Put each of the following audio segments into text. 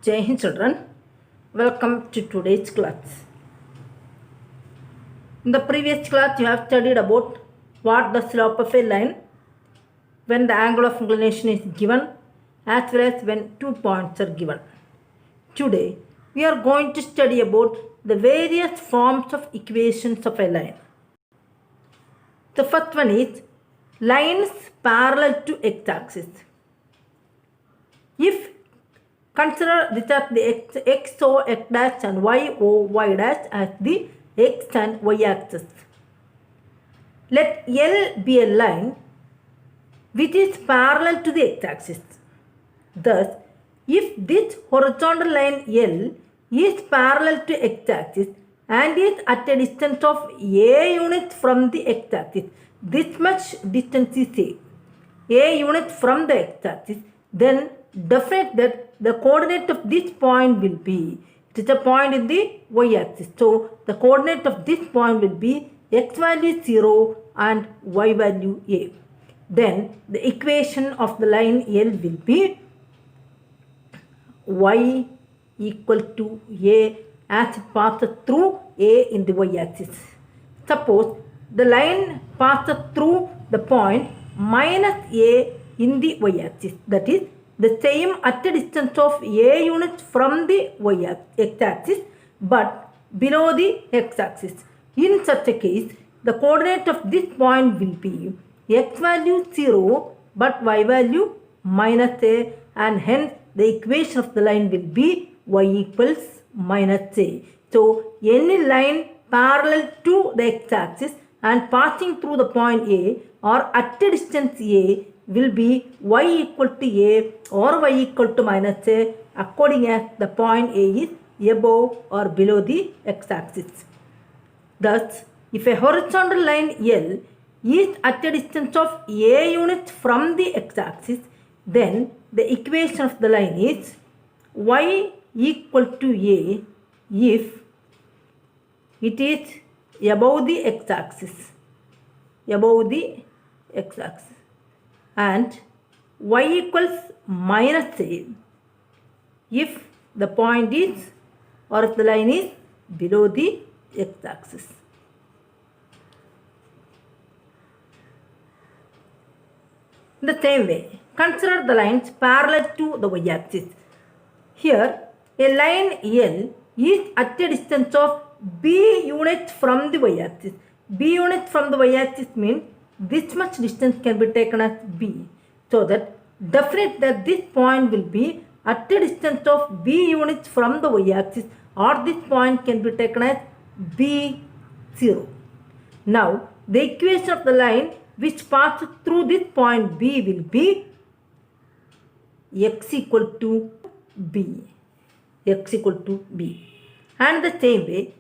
Jai Hind children, welcome to today's class. In the previous class you have studied about what the slope of a line when the angle of inclination is given as well as when 2 points are given. Today we are going to study about the various forms of equations of a line. The first one is lines parallel to x-axis. If consider this as the x o x dash and y o y dash as the x and y axis. Let L be a line which is parallel to the x-axis. Thus, if this horizontal line L is parallel to x-axis and is at a distance of a unit from the x-axis, this much distance is a unit from the x-axis, then definite that the coordinate of this point will be, it is a point in the y-axis. So, the coordinate of this point will be x value 0 and y value a. Then, the equation of the line L will be y equal to a as it passes through a in the y-axis. Suppose the line passes through the point minus a in the y-axis, that is the same at a distance of a units from the x-axis but below the x-axis. In such a case, the coordinate of this point will be x value 0 but y value minus a, and hence the equation of the line will be y equals minus a. So, any line parallel to the x-axis and passing through the point A or at a distance A will be y equal to a or y equal to minus a according as the point A is above or below the x-axis. Thus, if a horizontal line L is at a distance of a units from the x-axis, then the equation of the line is y equal to a if it is above the x-axis, and y equals minus a if the point is or if the line is below the x-axis. In the same way, consider the lines parallel to the y-axis. Here, a line L is at a distance of b units from the y-axis. B units from the y-axis means this much distance can be taken as b. So that definite that this point will be at a distance of b units from the y-axis, or this point can be taken as b0. Now, the equation of the line which passes through this point B will be x equal to b. And the same way,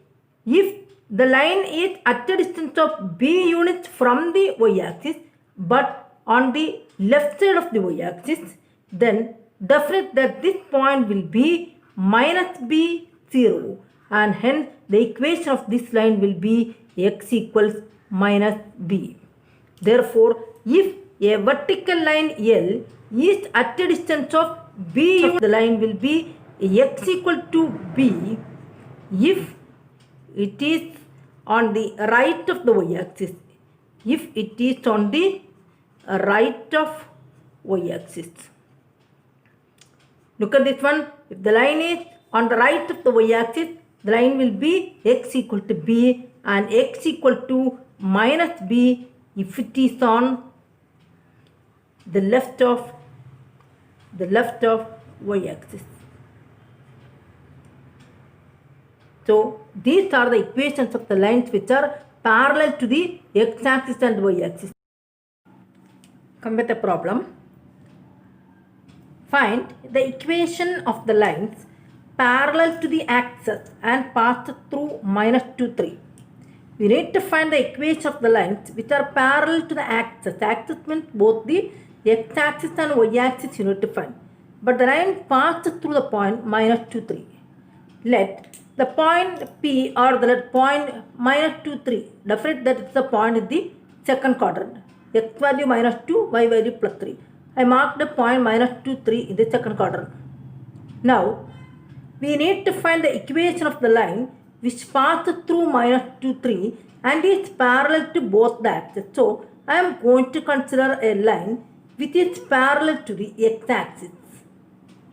if the line is at a distance of b units from the y-axis but on the left side of the y-axis, then definite that this point will be minus b0, and hence the equation of this line will be x equals minus b. Therefore, if a vertical line L is at a distance of b, the line will be x equal to b if it is on the right of the y-axis. If it is on the right of y-axis. Look at this one. If the line is on the right of the y-axis, the line will be x equal to b and x equal to minus b if it is on the left of y-axis. So, these are the equations of the lines which are parallel to the x-axis and y-axis. Come with a problem. Find the equation of the lines parallel to the axis and pass through minus 2, 3. We need to find the equation of the lines which are parallel to the axis. Axis means both the x-axis and y-axis you need to find. But the line passes through the point minus 2, 3. Let the point P or the point minus 2, 3, definite that it's the point in the second quadrant. X value minus 2, y value plus 3. I marked the point minus 2, 3 in the second quadrant. Now, we need to find the equation of the line which passes through minus 2, 3 and is parallel to both the axes. So, I am going to consider a line which is parallel to the x-axis.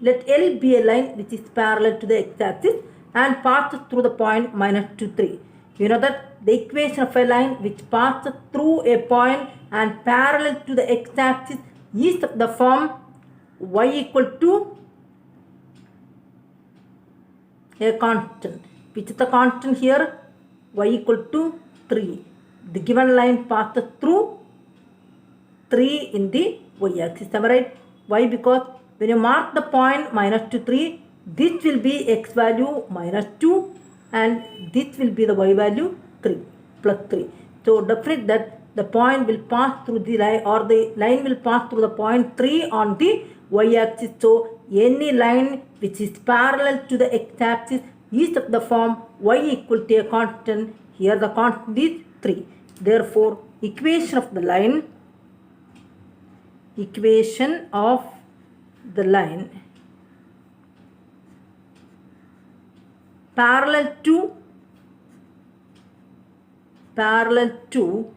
Let L be a line which is parallel to the x-axis and passes through the point minus 2, 3. You know that the equation of a line which passes through a point and parallel to the x-axis is the form y equal to a constant. Which is the constant here? Y equal to 3. The given line passes through 3 in the y-axis. Am I right? Why? Because when you mark the point minus 2, 3, this will be x value minus 2 and this will be the y value 3 plus 3. So definitely that the point will pass through the line or the line will pass through the point 3 on the y-axis. So any line which is parallel to the x-axis is of the form y equal to a constant. Here the constant is 3. Therefore, equation of the line parallel to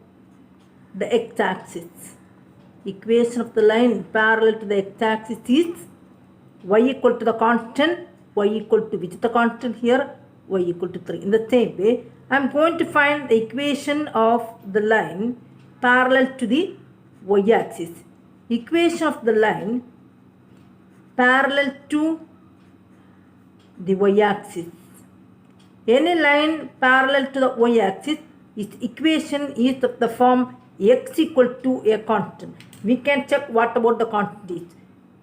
the x-axis. Equation of the line parallel to the x-axis is y equal to the constant, y equal to which is the constant here, y equal to 3. In the same way, I am going to find the equation of the line parallel to the y-axis. Equation of the line parallel to the y-axis. Any line parallel to the y-axis, its equation is of the form x equal to a constant. We can check what about the constant is.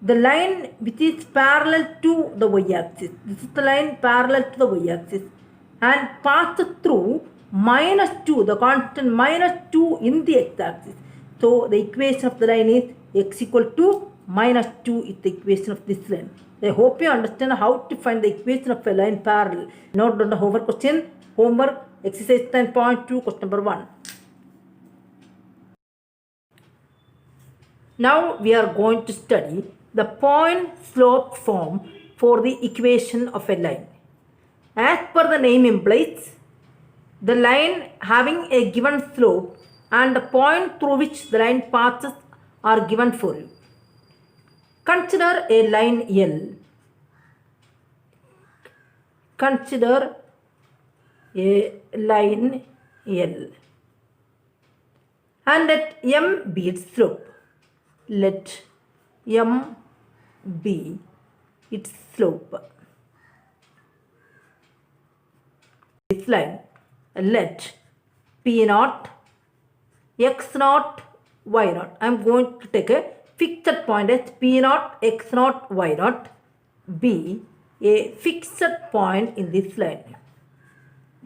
The line which is parallel to the y-axis. This is the line parallel to the y-axis and passes through minus 2, the constant minus 2 in the x-axis. So the equation of the line is x equal to minus 2 is the equation of this line. I hope you understand how to find the equation of a line parallel. Note down the homework question. Homework exercise 10.2 question number 1. Now we are going to study the point slope form for the equation of a line. As per the name implies, the line having a given slope and the point through which the line passes are given for you. Consider a line L. Consider a line L. And let M be its slope. Let M be its slope. This line, let P naught, X naught, Y naught. I am going to take a fixed point as P naught, X naught, Y naught be a fixed point in this line.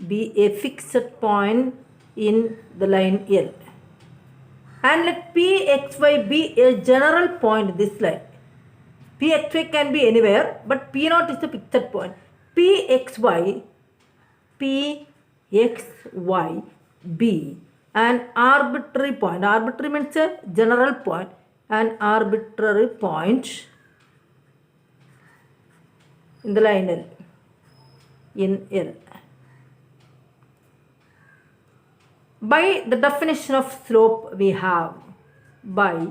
Be a fixed point in the line L. And let Pxy be a general point in this line. Pxy can be anywhere, but P naught is a fixed point. Pxy be an arbitrary point. Arbitrary means a general point. An arbitrary point in the line L. In L. By the definition of slope we have. By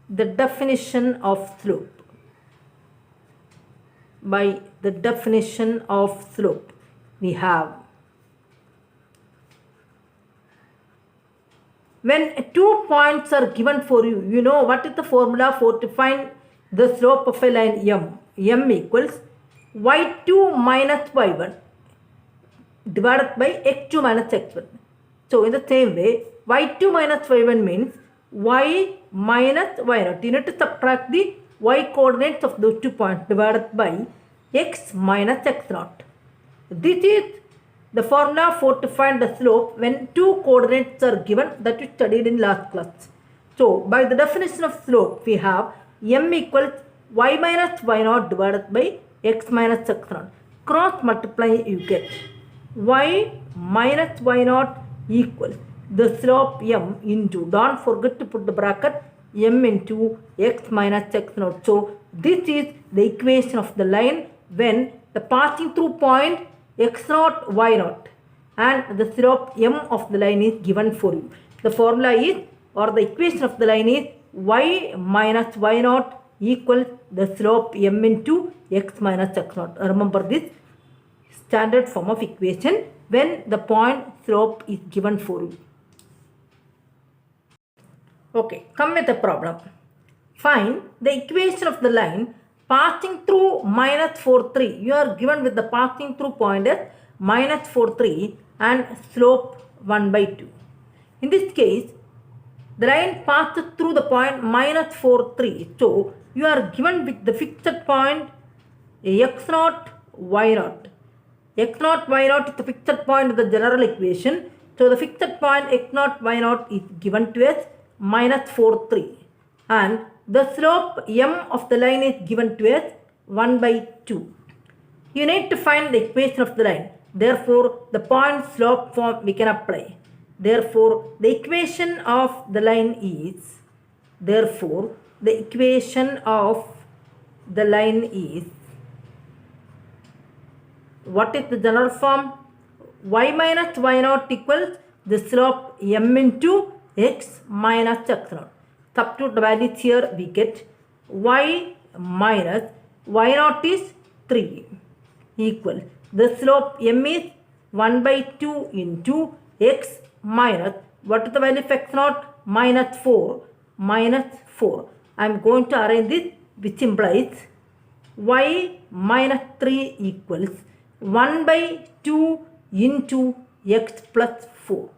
the definition of slope. By the definition of slope we have. When 2 points are given for you, you know what is the formula for to find the slope of a line M. M equals y2 minus y1 divided by x2 minus x1. So in the same way, y2 minus y1 means y minus y0. You need to subtract the y coordinates of those 2 points divided by x minus x0. This is the formula for to find the slope when 2 coordinates are given that we studied in last class. So by the definition of slope we have m equals y minus y0 divided by x minus x0. Cross multiply you get y minus y0 equals the slope m into, don't forget to put the bracket, m into x minus x0. So this is the equation of the line when the passing through point x0, y0 and the slope m of the line is given for you. The formula is, or the equation of the line is, y minus y0 equals the slope m into x minus x0. Remember this standard form of equation when the point slope is given for you. Okay, come with the problem. Find the equation of the line passing through minus 4, 3. You are given with the passing through point as minus 4, 3 and slope 1 by 2. In this case, the line passes through the point minus 4, 3. So, you are given with the fixed point x0, y0. x0, y0 is the fixed point of the general equation. So, the fixed point x0, y0 is given to us minus 4, 3. And the slope m of the line is given to us 1 by 2. You need to find the equation of the line. Therefore, the point slope form we can apply. Therefore, the equation of the line is, what is the general form? Y minus y0 equals the slope m into x minus x0. Substitute the values here, we get y minus y0 is 3 equal the slope m is 1 by 2 into x minus, what is the value of x0? Minus 4. I am going to arrange this, which implies y minus 3 equals 1 by 2 into x plus 4.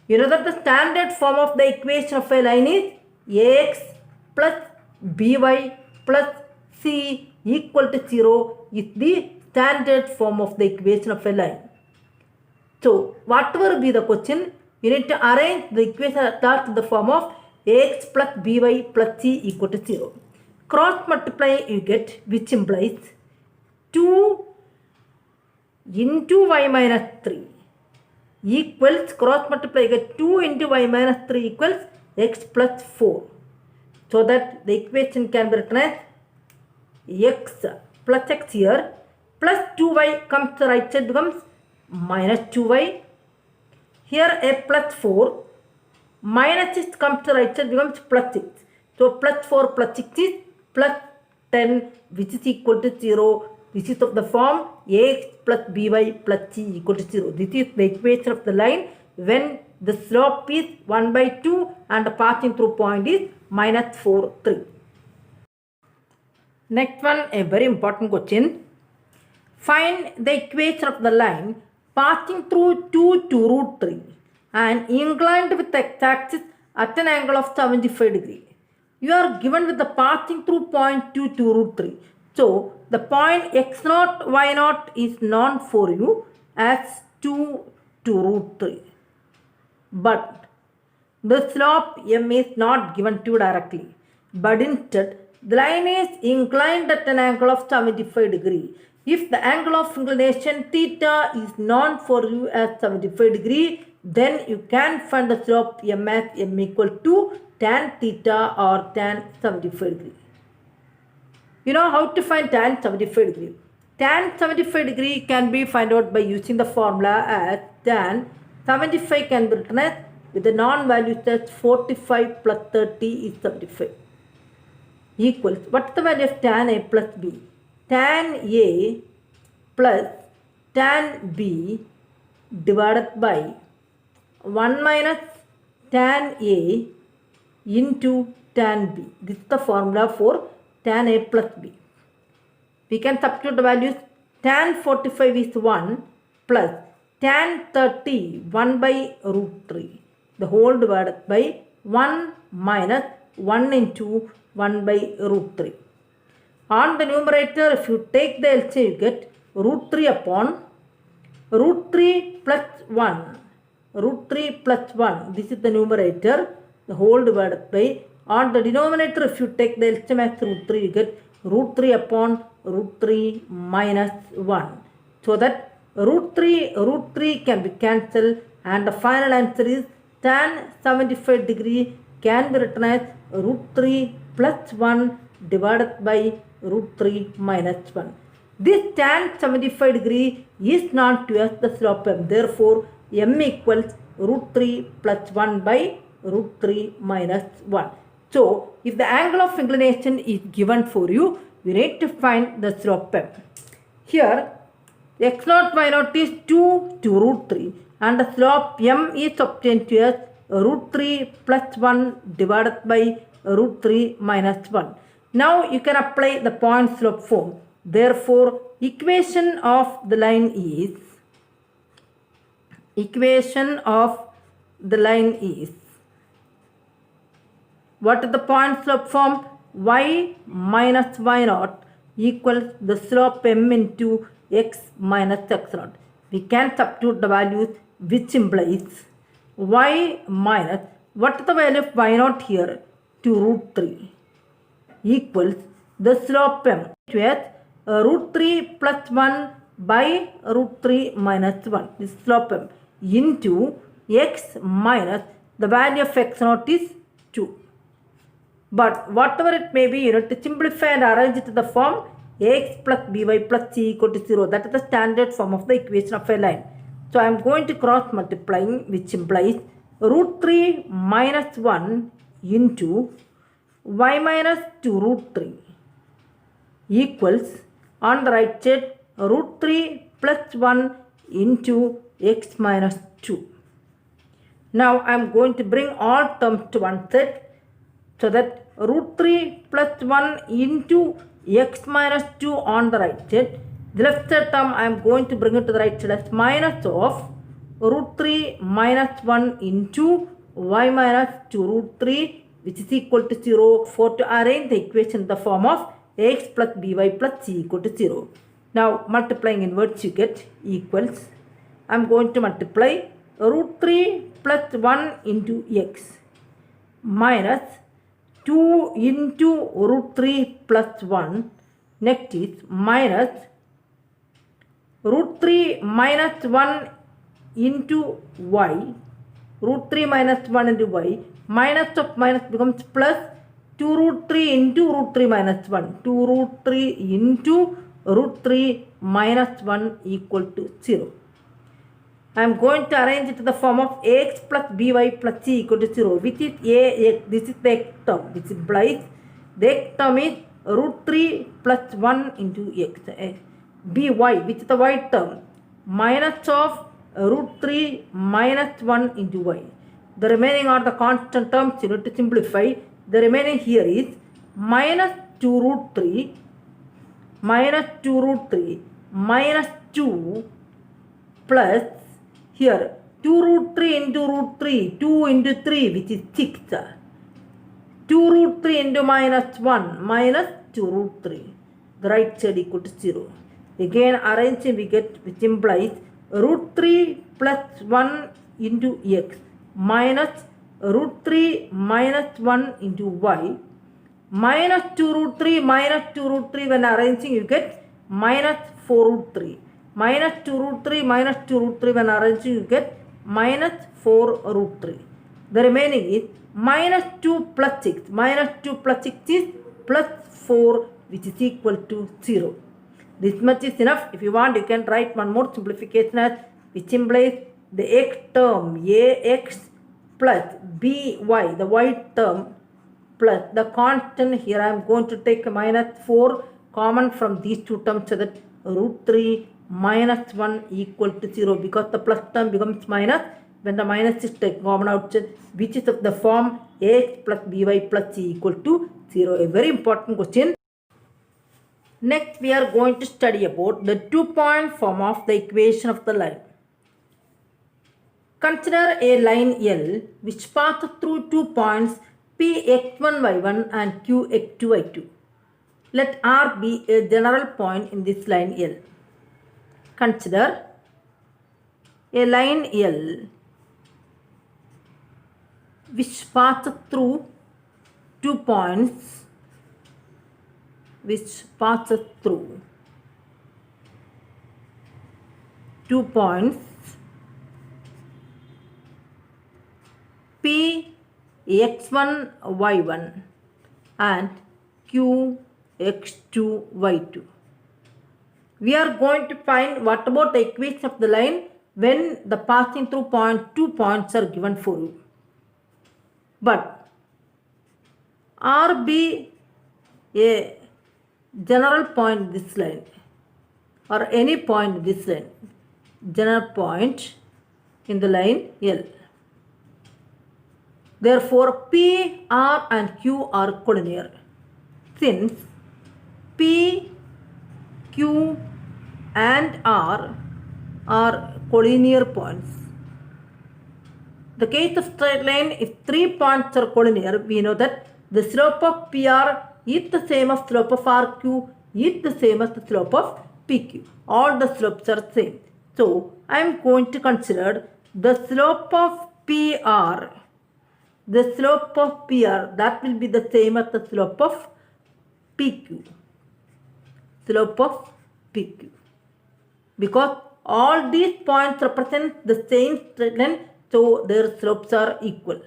You know that the standard form of the equation of a line is ax plus by plus c equal to 0 is the standard form of the equation of a line. So, whatever be the question, you need to arrange the equation attached to the form of ax plus by plus c equal to 0. Cross multiply you get, which implies 2 into y minus 3 equals, cross multiply you get 2 into y minus 3 equals x plus 4. So that the equation can be written as x plus x here plus 2y comes to right side becomes minus 2y. Here a plus 4 minus 6 comes to right side becomes plus 6. So plus 4 plus 6 is plus 10, which is equal to 0. This is of the form ax plus by plus c equal to 0. This is the equation of the line when the slope is 1 by 2 and the passing through point is minus 4, 3. Next one, a very important question. Find the equation of the line passing through 2 to root 3 and inclined with the x-axis at an angle of 75 degree. You are given with the passing through point 2 to root 3. So, the point x0, y0 is known for you as 2 to root 3. But the slope m is not given to you directly. But instead, the line is inclined at an angle of 75 degree. If the angle of inclination theta is known for you as 75 degree, then you can find the slope m as m equal to tan theta or tan 75 degree. You know how to find tan 75 degree. Tan 75 degree can be found out by using the formula as tan 75 can be written as with the non-values as 45 plus 30 is 75 equals, what is the value of tan a plus b? Tan a plus tan b divided by 1 minus tan a into tan b. This is the formula for tan a plus b. We can substitute the values. Tan 45 is 1 plus tan 30 1 by root 3. The whole divided by 1 minus 1 into 1 by root 3. On the numerator, if you take the LCM, you get root 3 upon root 3 plus 1. Root 3 plus 1. This is the numerator. The whole divided by. On the denominator, if you take the LCM as root 3, you get root 3 upon root 3 minus 1. So that root 3 can be cancelled and the final answer is tan 75 degree can be written as root 3 plus 1 divided by root 3 minus 1. This tan 75 degree is not towards the slope m. Therefore, m equals root 3 plus 1 by root 3 minus 1. So, if the angle of inclination is given for you, you need to find the slope m. Here, x0 y0 is 2 to root 3 and the slope m is obtained as root 3 plus 1 divided by root 3 minus 1. Now you can apply the point slope form. Therefore, equation of the line is what is the point slope form? Y minus y0 equals the slope m into x minus x0. We can substitute the values, which implies y minus, what is the value of y0 here? To root 3 equals the slope m with root 3 plus 1 by root 3 minus 1. This slope m into x minus the value of x0 is 2. But whatever it may be, you need to simplify and arrange it to the form ax plus by plus c equal to 0. That is the standard form of the equation of a line. So I am going to cross multiplying, which implies root 3 minus 1 into y minus 2 root 3 equals, on the right side, root 3 plus 1 into x minus 2. Now I am going to bring all terms to one side, so that root 3 plus 1 into x minus 2 on the right side. The left side term I am going to bring it to the right side as minus of root 3 minus 1 into y minus 2 root 3, which is equal to 0. For to arrange the equation in the form of ax plus by plus c equal to 0. Now multiplying inwards, you get equals, I am going to multiply root 3 plus 1 into x minus 2 into root 3 plus 1, next is minus root 3 minus 1 into y, root 3 minus 1 into y, minus of minus becomes plus 2 root 3 into root 3 minus 1, 2 root 3 into root 3 minus 1 equal to 0. I am going to arrange it to the form of ax plus by plus c equal to 0, which is ax. This is the x term, which implies the x term is root 3 plus 1 into x. By, which is the y term, minus of root 3 minus 1 into y. The remaining are the constant terms. You need to simplify. The remaining here is minus 2 root 3 minus 2 plus here 2 root 3 into root 3, 2 into 3, which is 6. 2 root 3 into minus 1 minus 2 root 3. The right side equal to 0. Again arranging, we get, which implies root 3 plus 1 into x minus root 3 minus 1 into y minus 2 root 3 minus 2 root 3. When arranging, you get minus 4 root 3 minus 2 root 3 minus 2 root 3. When arranging, you get minus 4 root 3. The remaining is minus 2 plus 6. Minus 2 plus 6 is plus 4, which is equal to 0. This much is enough. If you want, you can write one more simplification as, which implies the x term ax plus by, the y term, plus the constant. Here I am going to take minus 4 common from these two terms, so that root 3 minus 1 equal to 0, because the plus term becomes minus when the minus is taken common outside, which is of the form ax plus by plus c equal to 0. A very important question. Next, we are going to study about the 2-point form of the equation of the line. Consider a line L which passes through 2 points P x1 y1 and Q x2 y2. Let R be a general point in this line L. Consider a line L which passes through 2 points, P x1 y1 and Q x2 y2. We are going to find what about the equation of the line when the passing through point 2 points are given for you. But RB a general point this line or any point this line, general point in the line L. Therefore, P, R and Q are collinear. Since P, Q and R are collinear points. The case of straight line, if 3 points are collinear, we know that the slope of PR is the same as slope of RQ is the same as the slope of PQ. All the slopes are same. So, I am going to consider the slope of PR. The slope of PR, that will be the same as the slope of PQ. Slope of PQ. Because all these points represent the same straight line, so their slopes are equal.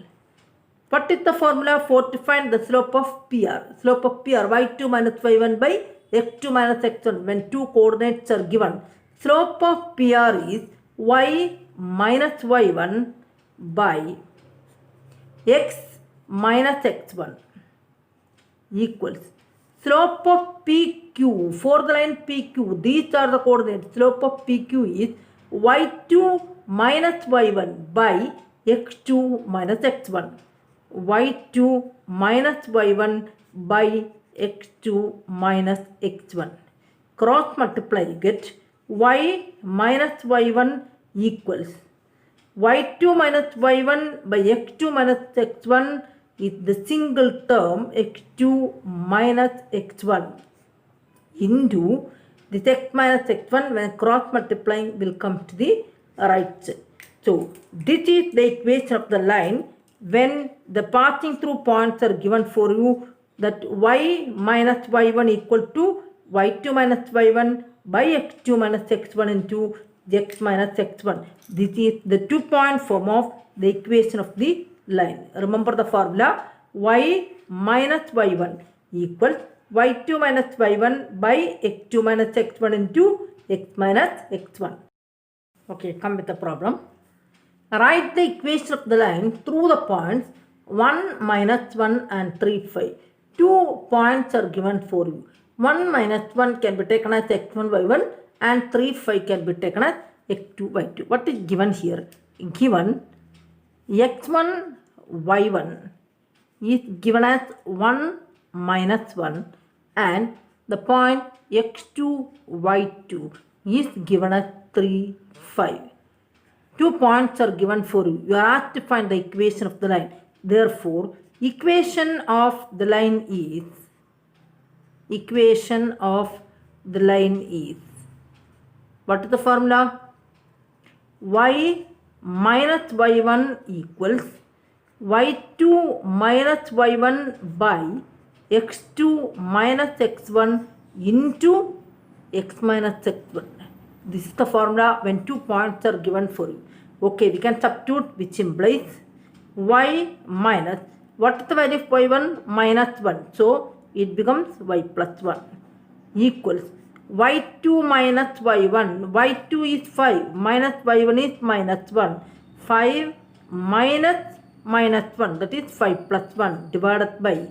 What is the formula for to find the slope of PR? Slope of PR, y2 minus y1 by x2 minus x1 when two coordinates are given. Slope of PR is y minus y1 by x minus x1 equals slope of PQ. For the line PQ, these are the coordinates. Slope of PQ is y2 minus y1 by x2 minus x1. y2 minus y1 by x2 minus x1. Cross multiply, get y minus y1 equals y2 minus y1 by x2 minus x1 is the single term x2 minus x1 into this x minus x1 when cross multiplying will come to the right side. So, this is the equation of the line when the passing through points are given for you, that y minus y1 equal to y2 minus y1 by x2 minus x1 into x minus x1. This is the 2-point form of the equation of the line. Remember the formula, y minus y1 equals y2 minus y1 by x2 minus x1 into x minus x1. Okay, come with the problem. Write the equation of the line through the points 1, minus 1 and 3, 5. 2 points are given for you. 1 minus 1 can be taken as x1, y1 and 3, 5 can be taken as x2, y2. What is given here? Given x1, y1 is given as 1 minus 1 and the point x2, y2 is given as 3, 5. 2 points are given for you. You are asked to find the equation of the line. Therefore, equation of the line is what is the formula? Y minus y1 equals y2 minus y1 by x2 minus x1 into x minus x1. This is the formula when 2 points are given for you. Okay, we can substitute, which implies y minus, what is the value of y1? Minus 1. So, it becomes y plus 1 equals y2 minus y1. y2 is 5 minus y1 is minus 1. 5 minus minus 1, that is 5 plus 1 divided by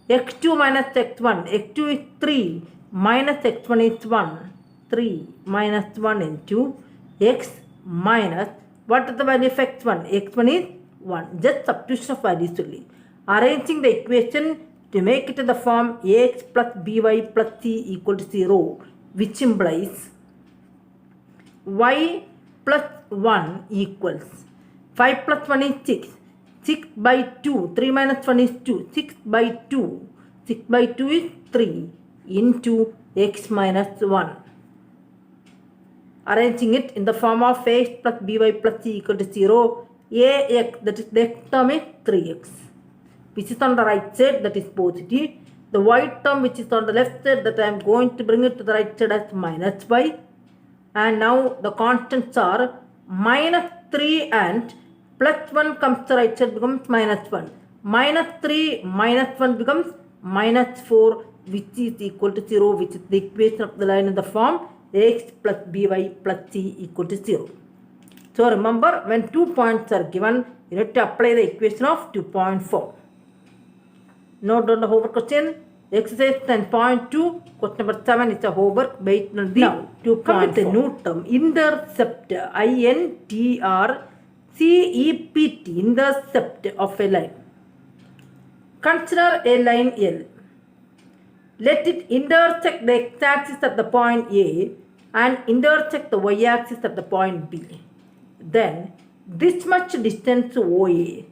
x2 minus x1. x2 is 3 minus x1 is 1. 3 minus 1 into x minus, what is the value of x1? x1 is 1. Just substitution of values only. Arranging the equation to make it in the form ax plus by plus c equal to 0, which implies y plus 1 equals 5 plus 1 is 6. 6 by 2. 3 minus 1 is 2. 6 by 2. 6 by 2 is 3 into x minus 1. Arranging it in the form of ax plus by plus c equal to 0, ax, that is the x term is 3x, which is on the right side, that is positive. The y term which is on the left side, that I am going to bring it to the right side as minus y. And now the constants are minus 3 and plus 1 comes to the right side, becomes minus 1. Minus 3 minus 1 becomes minus 4, which is equal to 0, which is the equation of the line in the form ax plus by plus c equal to 0. So remember, when 2 points are given, you need to apply the equation of 2.4. Note down the homework question. Exercise 10.2, question number 7 is a homework based on the now, 2.4. Come with the new term, intercept, intercept, intercept of a line. Consider a line L. Let it intersect the x-axis at the point A and intersect the y-axis at the point B. Then, this much distance OA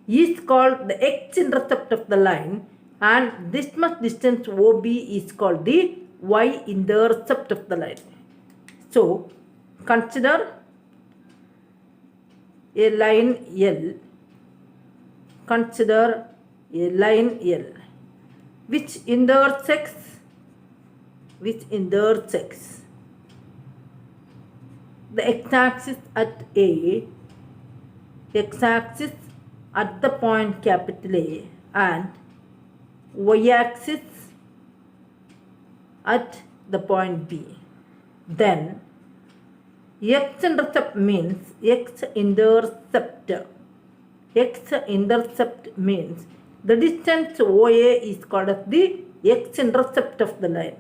is called the x-intercept of the line, and this much distance OB is called the y-intercept of the line. So, consider a line L. Consider a line L which intersects the x-axis at A, x-axis at the point capital A, and y-axis at the point B. Then x-intercept means x-intercept means the distance OA is called as the x-intercept of the line,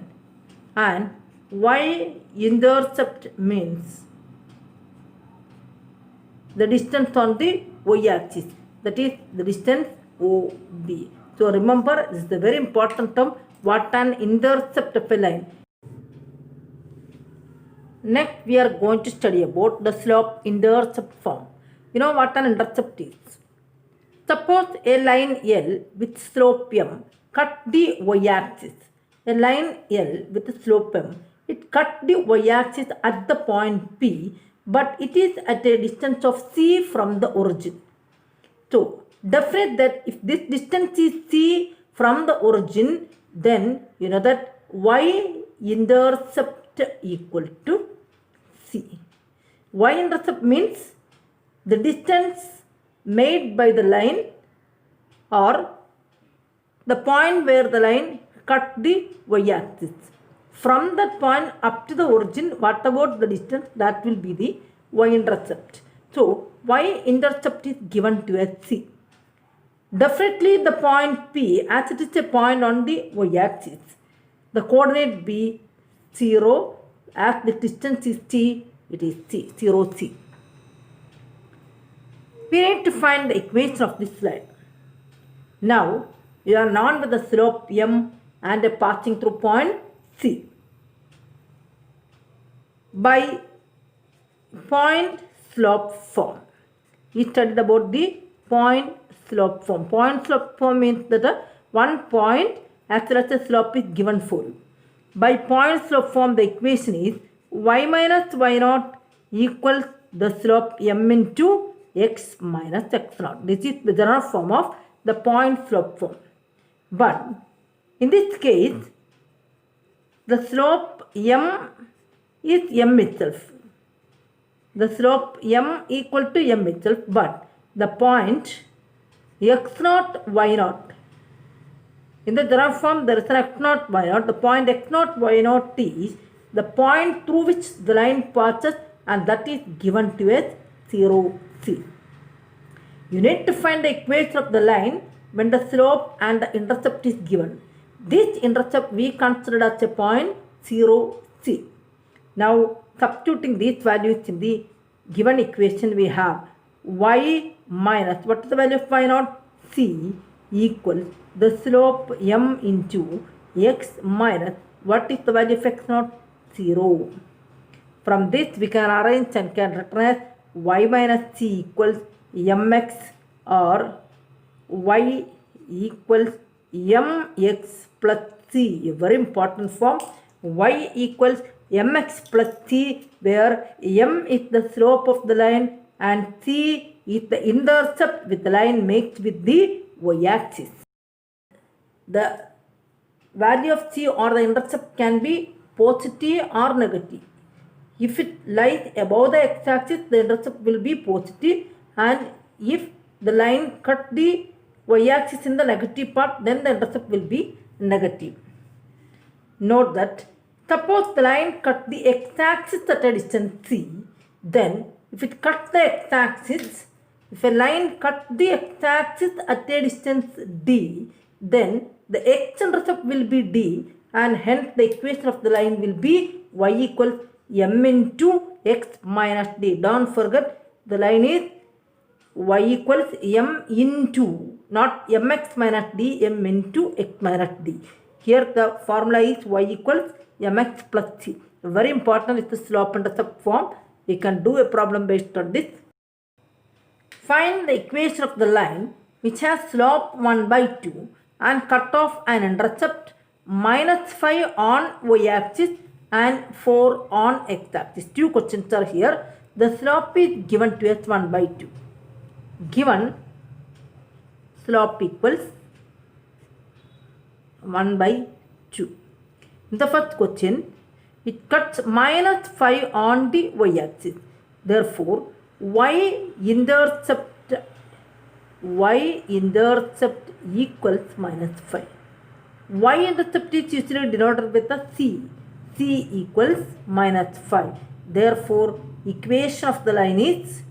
and y-intercept means the distance on the y-axis, that is the distance OB. So remember, this is a very important term, what an intercept of a line. Next, we are going to study about the slope intercept form. You know what an intercept is. Suppose a line L with slope m cut the y-axis. A line L with slope m, it cut the y-axis at the point P, but it is at a distance of c from the origin. So, definitely that if this distance is c from the origin, then you know that y-intercept equal to c. Y-intercept means the distance made by the line or the point where the line cut the y-axis. From that point up to the origin, what about the distance? That will be the y-intercept. So, y-intercept is given to as c. Definitely the point P, as it is a point on the y-axis, the coordinate be 0, as the distance is t, it is c, 0, c. We need to find the equation of this line. Now, you are known with the slope m and a passing through point C. By point slope form, we studied about the point slope form. Point slope form means that one point as well as a slope is given for you. By point slope form, the equation is y minus y naught equals the slope m into x minus x naught. This is the general form of the point slope form. But in this case, the slope m is m itself. The slope m equal to m itself, but the point x naught y naught. In the general form, there is an x naught y naught. The point x naught y naught is the point through which the line passes, and that is given to as 0, c. You need to find the equation of the line when the slope and the intercept is given. This intercept we consider as a point 0, c. Now, substituting these values in the given equation, we have y minus, what is the value of y naught? C equals the slope m into x minus, what is the value of x naught? 0. From this, we can arrange and can written as y minus c equals mx or y equals mx plus c, a very important form. Y equals mx plus c, where m is the slope of the line and c is the intercept with the line makes with the y-axis. The value of c or the intercept can be positive or negative. If it lies above the x-axis, the intercept will be positive, and if the line cut the y-axis in the negative part, then the intercept will be negative. Note that Suppose the line cut the x-axis at a distance c, then if it cuts the x-axis, if a line cut the x-axis at a distance d, then the x-intercept will be d, and hence the equation of the line will be y equals m into x minus d. Don't forget the line is y equals m into, not mx minus d, m into x minus d. Here the formula is y equals mx plus c. Very important is the slope intercept form. We can do a problem based on this. Find the equation of the line which has slope 1 by 2 and cut off an intercept minus 5 on y-axis and 4 on x-axis. Two questions are here. The slope is given to us 1 by 2. Given slope equals 1 by 2. In the first question, it cuts minus 5 on the y-axis. Therefore, y-intercept equals minus 5. Y-intercept is usually denoted with a c. C equals minus 5. Therefore, equation of the line is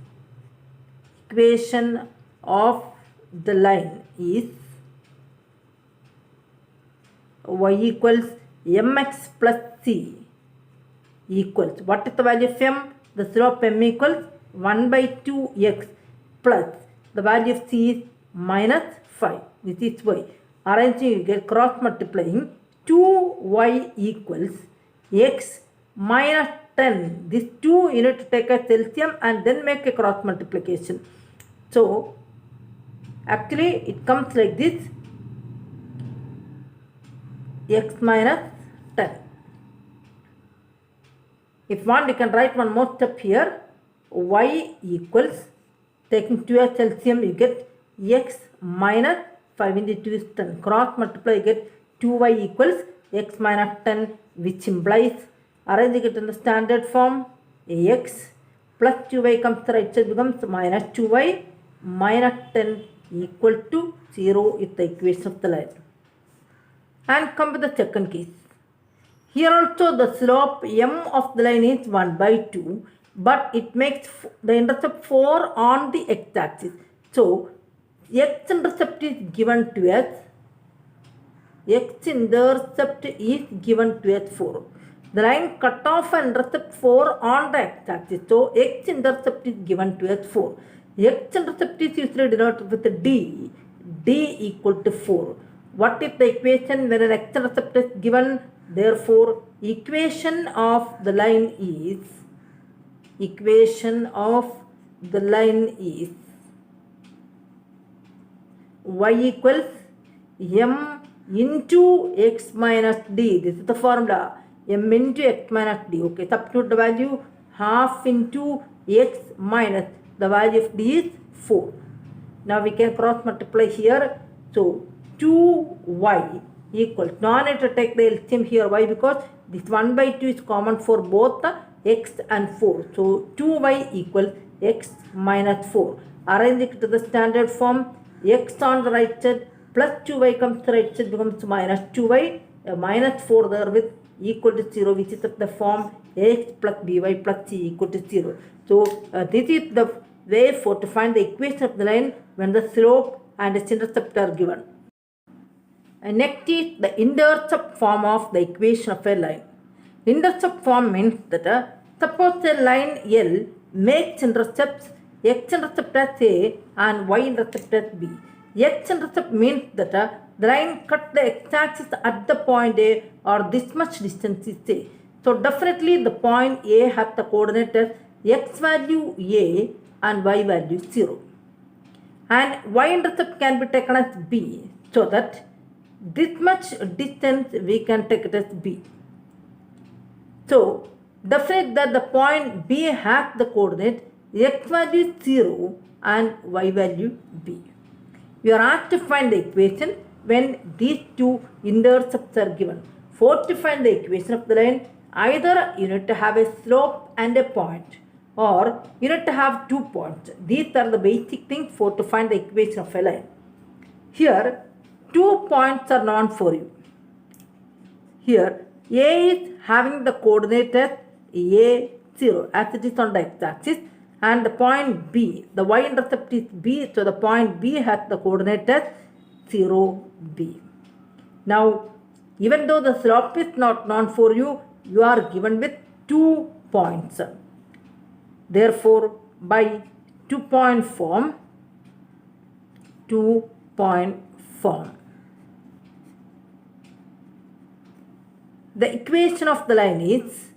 y equals mx plus c equals, what is the value of m? The slope m equals 1 by 2x plus the value of c is minus 5. This is y. Arranging, you get cross multiplying 2y equals x minus 10. This 2 you need to take as LCM and then make a cross multiplication. So actually it comes like this, x minus 10. If want, you can write one more step here. Y equals, taking 2 as LCM, you get x minus 5 into 2 is 10. Cross multiply, you get 2y equals x minus 10, which implies, arranging it in the standard form, ax plus 2y comes to the right side, becomes minus 2y minus 10 equal to 0 is the equation of the line. And come to the second case. Here also the slope m of the line is 1 by 2, but it makes the intercept 4 on the x-axis. So x-intercept is given to us, x-intercept is given to us 4. The line cut off and intercept 4 on the x-axis. So x-intercept is given to us 4. X-intercept is usually denoted with d. D equal to 4. What is the equation when an x-intercept is given? Therefore, equation of the line is y equals m into x minus d. This is the formula, m into x minus d. Okay, substitute the value, half into x minus the value of d is 4. Now we can cross multiply here. So 2y equals, no need to take the LCM here. Why? Because this 1 by 2 is common for both the x and 4. So 2y equals x minus 4. Arrange it to the standard form. X on the right side plus 2y comes to the right side, becomes minus 2y, minus 4 there with equal to 0, which is the form ax plus by plus c equal to 0. So this is the way for to find the equation of the line when the slope and its intercept are given. And next is the intercept form of the equation of a line. Intercept form means that suppose a line L makes intercepts x-intercept as A and y-intercept as B. X-intercept means that the line cut the x-axis at the point A or this much distance is A. So definitely the point A has the coordinate as x value A and y value 0. And y-intercept can be taken as B, so that this much distance we can take it as B. So definitely that the point B has the coordinate x value 0 and y value B. We are asked to find the equation when these two intercepts are given. For to find the equation of the line, either you need to have a slope and a point, or you need to have 2 points. These are the basic things for to find the equation of a line. Here 2 points are known for you. Here A is having the coordinate as A0 as it is on the x-axis, and the point B, the y-intercept is B, so the point B has the coordinate as 0B. Now, even though the slope is not known for you, you are given with 2 points. Therefore, by 2-point form, the equation of the line is,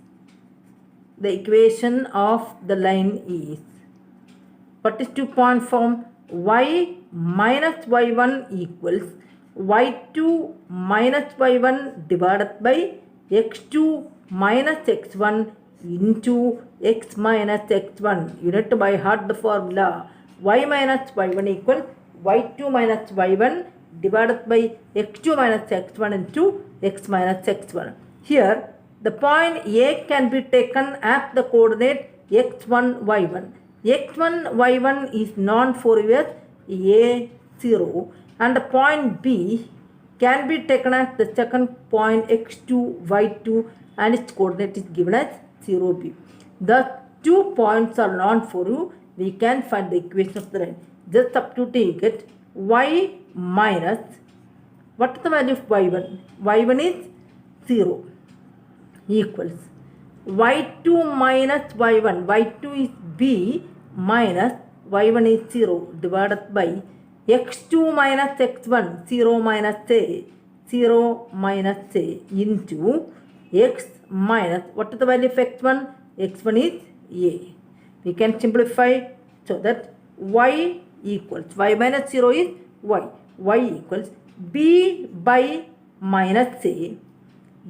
what is 2-point form? Y minus y1 equals y2 minus y1 divided by x2 minus x1 into x minus x1. You need to by heart the formula. Y minus y1 equals y2 minus y1 divided by x2 minus x1 into x minus x1. Here, the point A can be taken as the coordinate x1, y1. x1, y1 is known for you as A0, and the point B can be taken as the second point x2, y2, and its coordinate is given as 0B. The 2 points are known for you. We can find the equation of the line. Just substitute, you get y minus, what is the value of y1? y1 is 0 equals y2 minus y1. y2 is B minus y1 is 0 divided by x2 minus x1, 0 minus a, 0 minus a into x minus, what is the value of x1? x1 is a. We can simplify so that y equals, y minus 0 is y. y equals b by minus a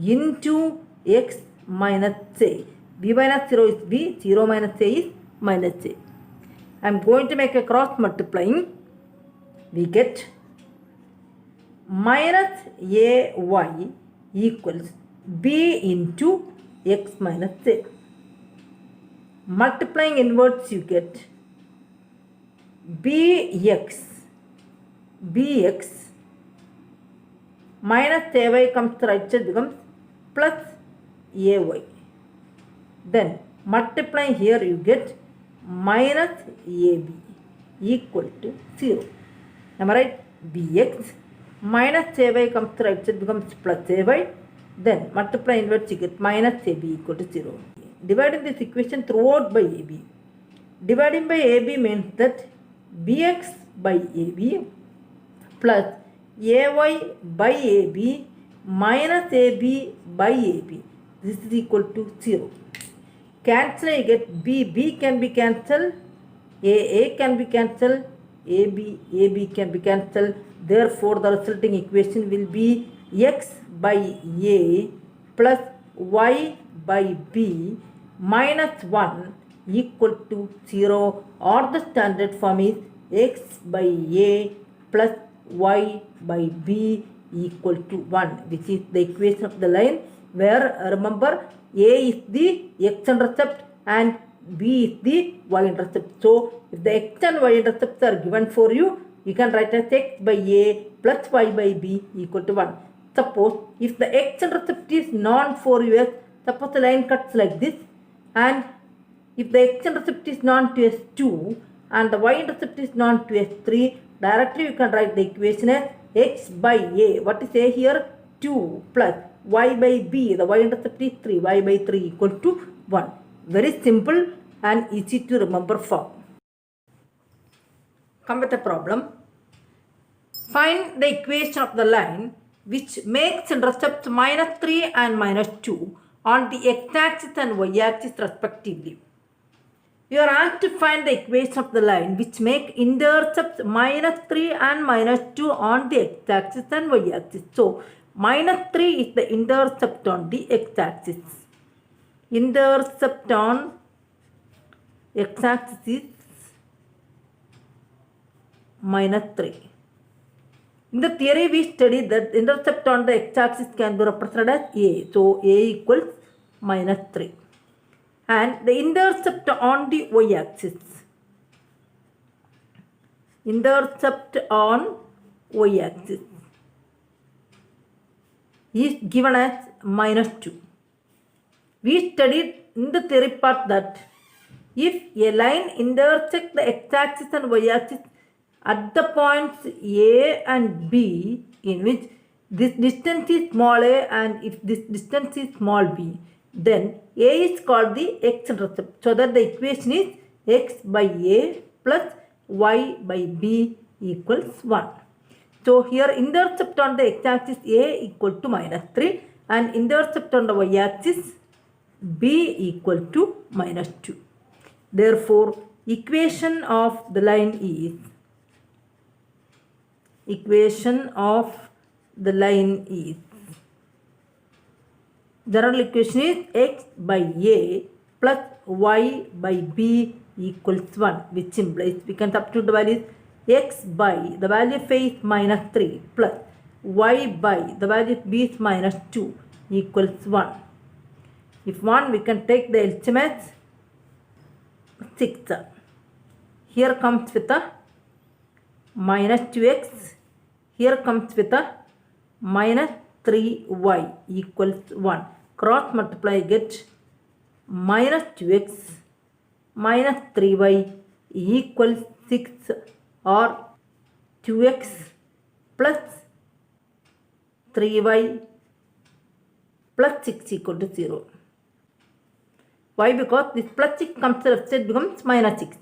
into x minus a. b minus 0 is b, 0 minus a is minus a. I am going to make a cross multiplying. We get minus ay equals b into x minus a. Multiplying inwards, you get bx minus ay comes to right side, becomes plus ay. Then multiplying here, you get minus ab equal to 0. Am I right? bx minus ay comes to right side, becomes plus ay. Then multiply inwards, you get minus ab equal to 0. Dividing this equation throughout by ab. Dividing by ab means that bx by ab plus ay by ab minus ab by ab. This is equal to 0. Cancel, you get b can be cancelled, a can be cancelled, ab can be cancelled. Therefore, the resulting equation will be x by a plus y by b minus 1 equal to 0, or the standard form is x by a plus y by b equal to 1, which is the equation of the line, where remember a is the x-intercept and b is the y-intercept. So, if the x and y-intercepts are given for you, you can write as x by a plus y by b equal to 1. Suppose if the x-intercept is known for you as, suppose the line cuts like this, and if the x-intercept is known to as 2 and the y-intercept is known to as 3, directly you can write the equation as x by a. What is a here? 2 plus y by b, the y-intercept is 3, y by 3 equal to 1. Very simple and easy to remember form. Come with a problem. Find the equation of the line which makes intercepts minus 3 and minus 2 on the x-axis and y-axis respectively. You are asked to find the equation of the line which make intercepts minus 3 and minus 2 on the x-axis and y-axis. So, minus 3 is the intercept on the x-axis. Intercept on x-axis is minus 3. In the theory, we studied that intercept on the x-axis can be represented as a. So, a equals minus 3. And the intercept on the y-axis. Intercept on y-axis is given as minus 2. We studied in the theory part that if a line intersects the x-axis and y-axis at the points A and B, in which this distance is small a and if this distance is small b, then A is called the x-intercept. So that the equation is x by A plus y by B equals 1. So here intercept on the x-axis A equal to minus 3 and intercept on the y-axis B equal to minus 2. Therefore, equation of the line is general equation is x by A plus y by B equals 1, which implies we can substitute the values x by the value of A is minus 3 plus y by the value of B is minus 2 equals 1. If 1, we can take the LCM as 6. Here comes with a minus 2x. Here comes with a minus 3y equals 1. Cross multiply, get minus 2x minus 3y equals 6 or 2x plus 3y plus 6 equal to 0. Why? Because this plus 6 comes to left side becomes minus 6.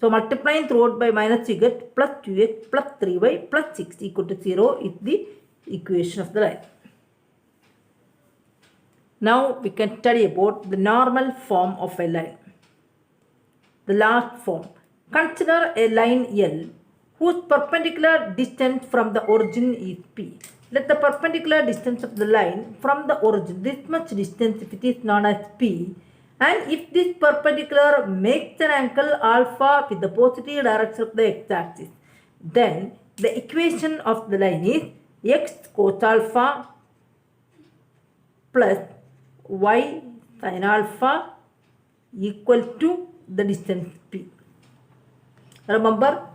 So multiplying throughout by minus you get plus 2x plus 3y plus 6 equal to 0 is the equation of the line. Now we can study about the normal form of a line. The last form. Consider a line L whose perpendicular distance from the origin is P. Let the perpendicular distance of the line from the origin, this much distance if it is known as P, and if this perpendicular makes an angle alpha with the positive direction of the x-axis, then the equation of the line is x cos alpha plus y sin alpha equal to the distance P. Remember,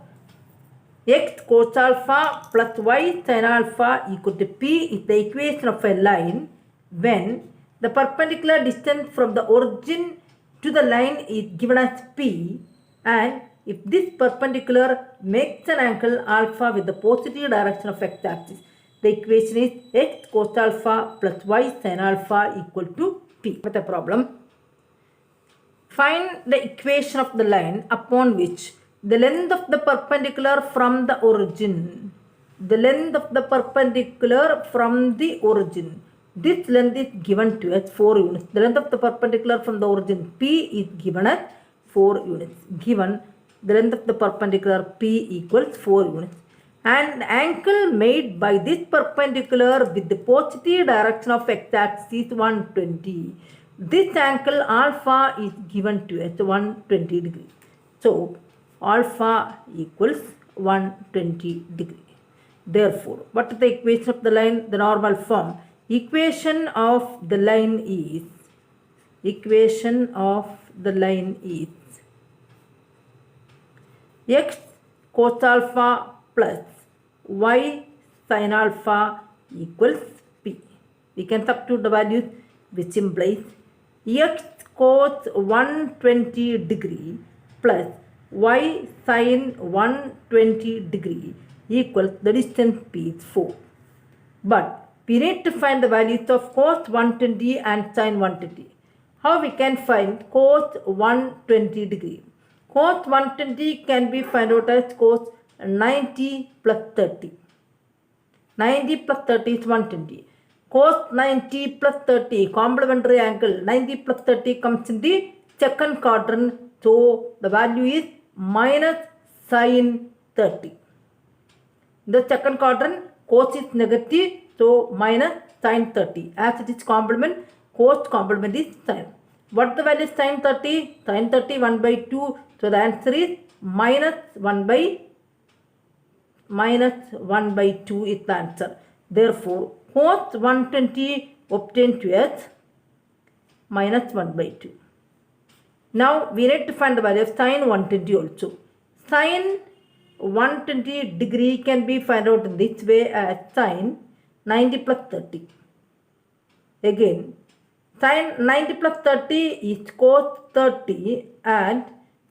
x cos alpha plus y sin alpha equal to P is the equation of a line when the perpendicular distance from the origin to the line is given as P, and if this perpendicular makes an angle alpha with the positive direction of x-axis, the equation is x cos alpha plus y sin alpha equal to P. With a problem, find the equation of the line upon which the length of the perpendicular from the origin, this length is given to us 4 units. The length of the perpendicular from the origin P is given as 4 units. Given the length of the perpendicular P equals 4 units. And the angle made by this perpendicular with the positive direction of x-axis is 120. This angle alpha is given to us 120 degrees. So, alpha equals 120 degrees. Therefore, what is the equation of the line? The normal form. Equation of the line is x cos alpha plus y sin alpha equals P. We can substitute the values, which implies x cos 120 degree plus y sin 120 degree equals the distance P is 4. But we need to find the values of cos 120 and sin 120. How we can find cos 120 degree? Cos 120 can be found out as cos 90 plus 30. 90 plus 30 is 120. Cos 90 plus 30, complementary angle, 90 plus 30 comes in the second quadrant. So the value is minus sin 30. In the second quadrant, cos is negative. So minus sin 30. As it is complement, cos complement is sin. What the value is sin 30? Sin 30 1 by 2. So the answer is minus 1 by 2 is the answer. Therefore, cos 120 obtained to us minus 1 by 2. Now we need to find the value of sin 120 also. Sin 120 degree can be found out in this way as sin 90 plus 30. Again, sin 90 plus 30 is cos 30 and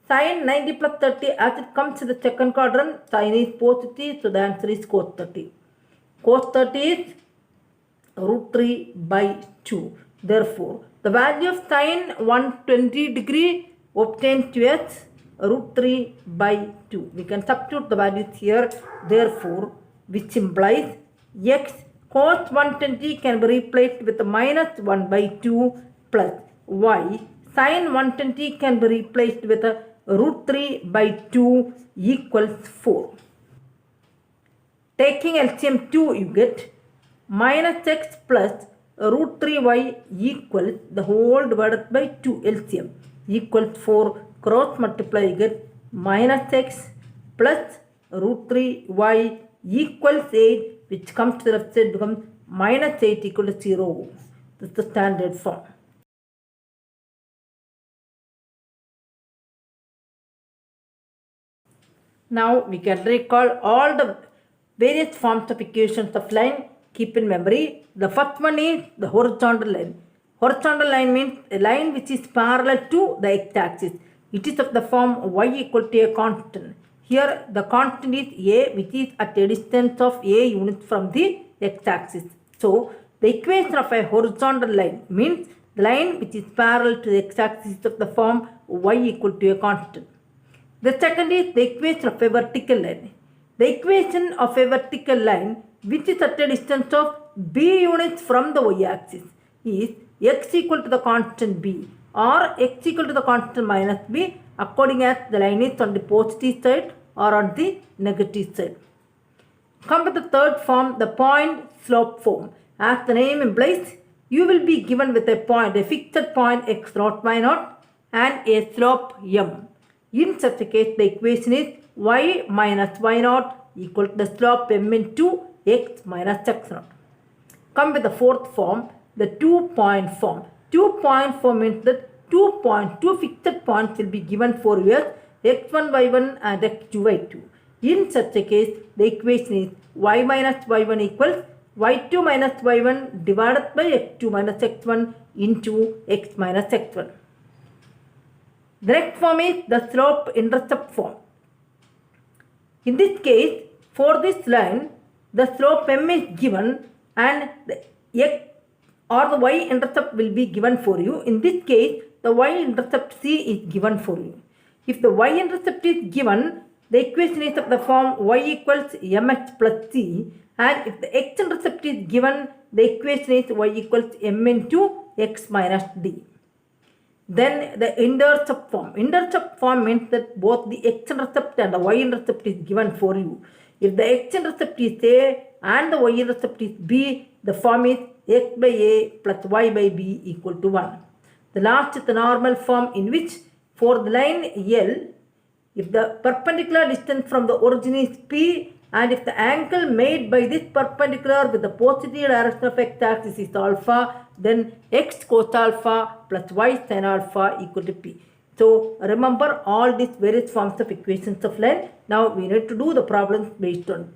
sin 90 plus 30 as it comes to the second quadrant, sin is positive, so the answer is cos 30. Cos 30 is root 3 by 2. Therefore, the value of sin 120 degree obtained to us root 3 by 2. We can substitute the values here, therefore, which implies x cos 120 can be replaced with minus 1 by 2 plus y sin 120 can be replaced with root 3 by 2 equals 4. Taking LCM 2, you get minus x plus root 3y equals the whole divided by 2 LCM equals 4. Cross multiply, you get minus x plus root 3y equals 8, which comes to the left side becomes minus 8 equal to 0. This is the standard form. Now we can recall all the various forms of equations of line. Keep in memory. The first one is the horizontal line. Horizontal line means a line which is parallel to the x-axis. It is of the form y equal to a constant. Here the constant is a, which is at a distance of a units from the x-axis. So the equation of a horizontal line means the line which is parallel to the x-axis of the form y equal to a constant. The second is the equation of a vertical line. The equation of a vertical line which is at a distance of b units from the y-axis is x equal to the constant b or x equal to the constant minus b according as the line is on the positive side or on the negative side. Come with the third form, the point slope form. As the name implies, you will be given with a point, a fixed point x naught y naught and a slope m. In such a case, the equation is y minus y naught equal to the slope m into x minus x naught. Come with the fourth form, the 2-point form. 2-point form means that two fixed points will be given for you as x1, y1 and x2, y2. In such a case, the equation is y minus y1 equals y2 minus y1 divided by x2 minus x1 into x minus x1. The next form is the slope intercept form. In this case, for this line, the slope m is given and the x or the y-intercept will be given for you. In this case, the y-intercept c is given for you. If the y-intercept is given, the equation is of the form y equals mx plus c, and if the x-intercept is given, the equation is y equals m into x minus d. Then the intercept form. Intercept form means that both the x-intercept and the y-intercept is given for you. If the x-intercept is a and the y-intercept is b, the form is x by a plus y by b equal to 1. The last is the normal form in which for the line L, if the perpendicular distance from the origin is p and if the angle made by this perpendicular with the positive direction of x-axis is alpha, then x cos alpha plus y sin alpha equal to p. So remember all these various forms of equations of line. Now we need to do the problems based on